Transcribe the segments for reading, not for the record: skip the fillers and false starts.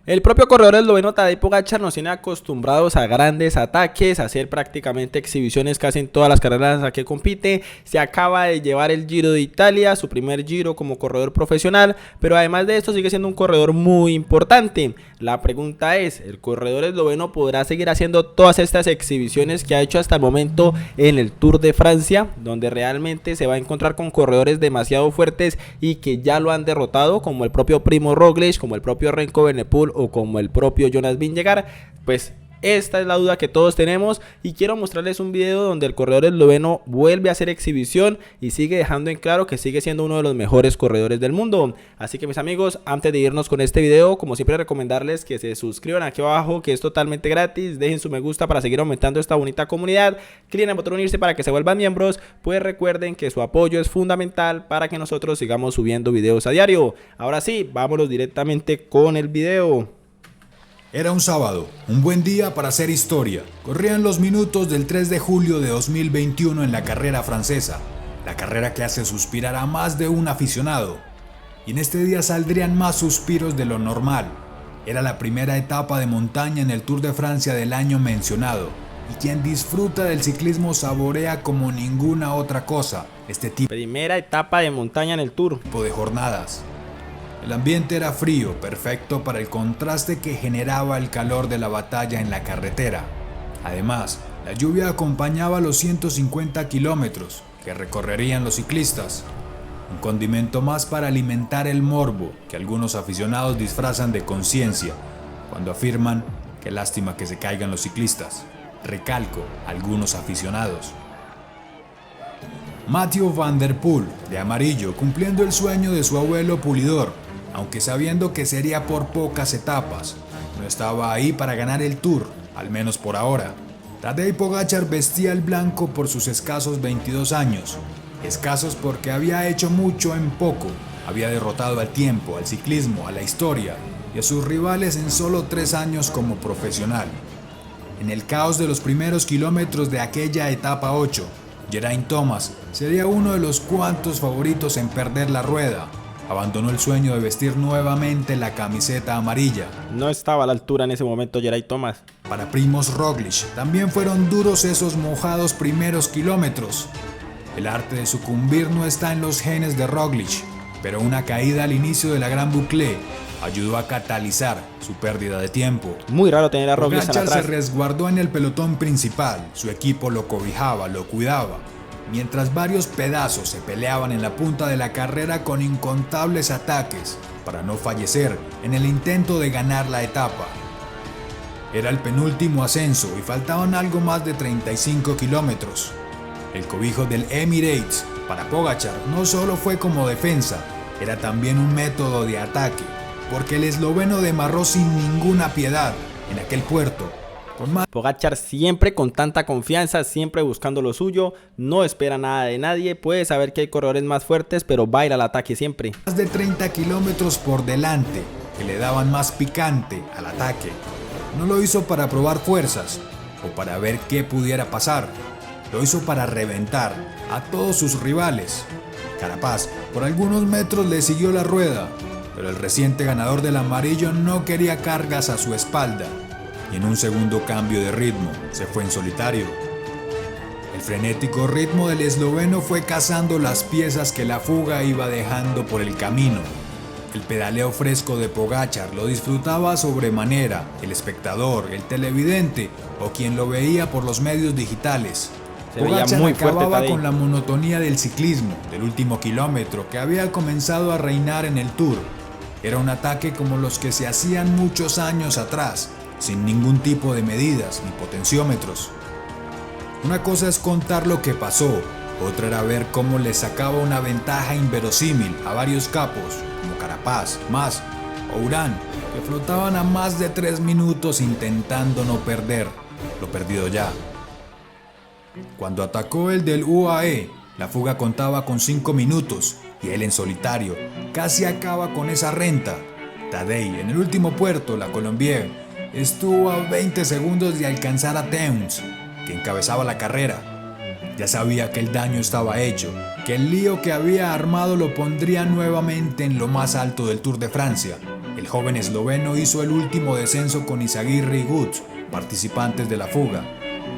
El propio corredor esloveno Tadej Pogačar nos tiene acostumbrados a grandes ataques, a hacer prácticamente exhibiciones casi en todas las carreras en las que compite. Se acaba de llevar el Giro de Italia, su primer Giro como corredor profesional, pero además de esto sigue siendo un corredor muy importante. La pregunta es, ¿el corredor esloveno podrá seguir haciendo todas estas exhibiciones que ha hecho hasta el momento en el Tour de Francia, donde realmente se va a encontrar con corredores demasiado fuertes y que ya lo han derrotado, como el propio Primo Roglic, como el propio Remco Evenepoel o como el propio Jonas Vingegaard? Pues esta es la duda que todos tenemos y quiero mostrarles un video donde el corredor esloveno vuelve a hacer exhibición y sigue dejando en claro que sigue siendo uno de los mejores corredores del mundo. Así que mis amigos, antes de irnos con este video, como siempre recomendarles que se suscriban aquí abajo, que es totalmente gratis, dejen su me gusta para seguir aumentando esta bonita comunidad, cliquen en el botón unirse para que se vuelvan miembros, pues recuerden que su apoyo es fundamental para que nosotros sigamos subiendo videos a diario. Ahora sí, vámonos directamente con el video. Era un sábado, un buen día para hacer historia. Corrían los minutos del 3 de julio de 2021 en la carrera francesa, la carrera que hace suspirar a más de un aficionado. Y en este día saldrían más suspiros de lo normal. Era la primera etapa de montaña en el Tour de Francia del año mencionado, y quien disfruta del ciclismo saborea como ninguna otra cosa este Primera etapa de montaña en el Tour. tipo de jornadas. El ambiente era frío, perfecto para el contraste que generaba el calor de la batalla en la carretera. Además, la lluvia acompañaba los 150 kilómetros que recorrerían los ciclistas. Un condimento más para alimentar el morbo que algunos aficionados disfrazan de conciencia cuando afirman que lástima que se caigan los ciclistas. Recalco, algunos aficionados. Mathieu van der Poel, de amarillo, cumpliendo el sueño de su abuelo pulidor, aunque sabiendo que sería por pocas etapas. No estaba ahí para ganar el Tour, al menos por ahora. Tadej Pogačar vestía el blanco por sus escasos 22 años. Escasos porque había hecho mucho en poco. Había derrotado al tiempo, al ciclismo, a la historia y a sus rivales en solo 3 años como profesional. En el caos de los primeros kilómetros de aquella etapa 8, Geraint Thomas sería uno de los cuantos favoritos en perder la rueda. Abandonó el sueño de vestir nuevamente la camiseta amarilla. No estaba a la altura en ese momento Geraint Thomas. Para Primož Roglic también fueron duros esos mojados primeros kilómetros. El arte de sucumbir no está en los genes de Roglic, pero una caída al inicio de la Gran Boucle ayudó a catalizar su pérdida de tiempo. Muy raro tener a Roglic Pogačar atrás. se resguardó en el pelotón principal, su equipo lo cobijaba, lo cuidaba, mientras varios pedazos se peleaban en la punta de la carrera con incontables ataques para no fallecer en el intento de ganar la etapa. Era el penúltimo ascenso y faltaban algo más de 35 kilómetros. El cobijo del Emirates para Pogačar no solo fue como defensa, era también un método de ataque, porque el esloveno demarró sin ninguna piedad en aquel puerto. Pogačar siempre con tanta confianza, siempre buscando lo suyo, no espera nada de nadie, puede saber que hay corredores más fuertes, pero va a ir al ataque siempre. Más de 30 kilómetros por delante, que le daban más picante al ataque. No lo hizo para probar fuerzas o para ver qué pudiera pasar, lo hizo para reventar a todos sus rivales. Carapaz por algunos metros le siguió la rueda, pero el reciente ganador del amarillo no quería cargas a su espalda. Y en un segundo cambio de ritmo, se fue en solitario. El frenético ritmo del esloveno fue cazando las piezas que la fuga iba dejando por el camino. El pedaleo fresco de Pogačar lo disfrutaba sobremanera el espectador, el televidente o quien lo veía por los medios digitales. Pogačar acababa con la monotonía del ciclismo, del último kilómetro que había comenzado a reinar en el Tour. Era un ataque como los que se hacían muchos años atrás, sin ningún tipo de medidas ni potenciómetros. Una cosa es contar lo que pasó, otra era ver cómo le sacaba una ventaja inverosímil a varios capos, como Carapaz, Mas o Urán, que flotaban a más de 3 minutos intentando no perder lo perdido ya. Cuando atacó el del UAE, la fuga contaba con 5 minutos y él en solitario casi acaba con esa renta. Tadej, en el último puerto, la Colombier, estuvo a 20 segundos de alcanzar a Teuns, que encabezaba la carrera. Ya sabía que el daño estaba hecho, que el lío que había armado lo pondría nuevamente en lo más alto del Tour de Francia. el joven esloveno hizo el último descenso con Izagirre y Guts, participantes de la fuga.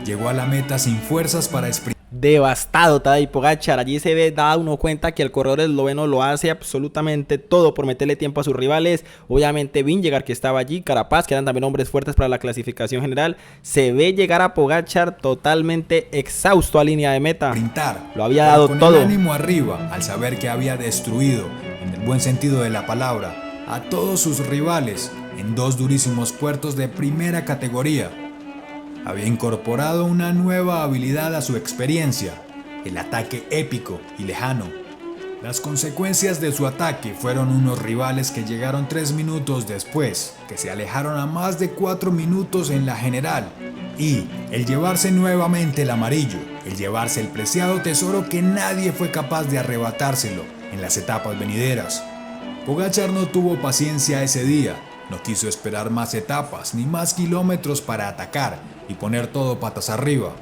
Llegó a la meta sin fuerzas para sprintar. Devastado Tadej Pogačar, allí se da uno cuenta que el corredor esloveno lo hace absolutamente todo por meterle tiempo a sus rivales. Obviamente Vingegaard, que estaba allí, Carapaz, que eran también hombres fuertes para la clasificación general. Se ve llegar a Pogačar totalmente exhausto a línea de meta. Lo había dado con todo. El ánimo arriba, al saber que había destruido, en el buen sentido de la palabra, a todos sus rivales en 2 durísimos puertos de primera categoría. Había incorporado una nueva habilidad a su experiencia, el ataque épico y lejano. Las consecuencias de su ataque fueron unos rivales que llegaron 3 minutos después, que se alejaron a más de 4 minutos en la general, y el llevarse nuevamente el amarillo, el llevarse el preciado tesoro que nadie fue capaz de arrebatárselo en las etapas venideras. Pogačar no tuvo paciencia ese día. No quiso esperar más etapas ni más kilómetros para atacar y poner todo patas arriba.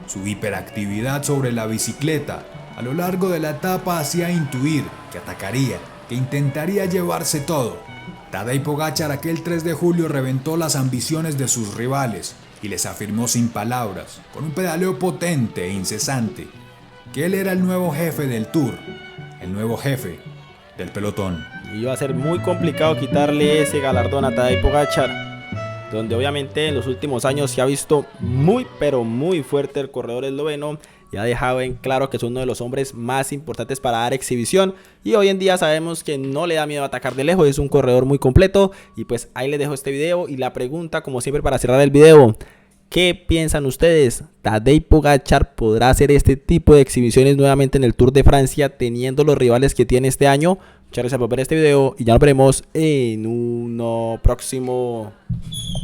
Su hiperactividad sobre la bicicleta a lo largo de la etapa hacía intuir que atacaría, que intentaría llevarse todo. Tadej Pogačar aquel 3 de julio reventó las ambiciones de sus rivales y les afirmó sin palabras, con un pedaleo potente e incesante, que él era el nuevo jefe del Tour, el nuevo jefe del pelotón. Y iba a ser muy complicado quitarle ese galardón a Tadej Pogačar, donde obviamente en los últimos años se ha visto muy pero muy fuerte el corredor esloveno y ha dejado en claro que es uno de los hombres más importantes para dar exhibición, y hoy en día sabemos que no le da miedo atacar de lejos, es un corredor muy completo. Y pues ahí les dejo este video y la pregunta, como siempre, para cerrar el video: ¿qué piensan ustedes? ¿Tadej Pogačar podrá hacer este tipo de exhibiciones nuevamente en el Tour de Francia teniendo los rivales que tiene este año? Muchas gracias por ver este video y ya nos veremos en uno próximo.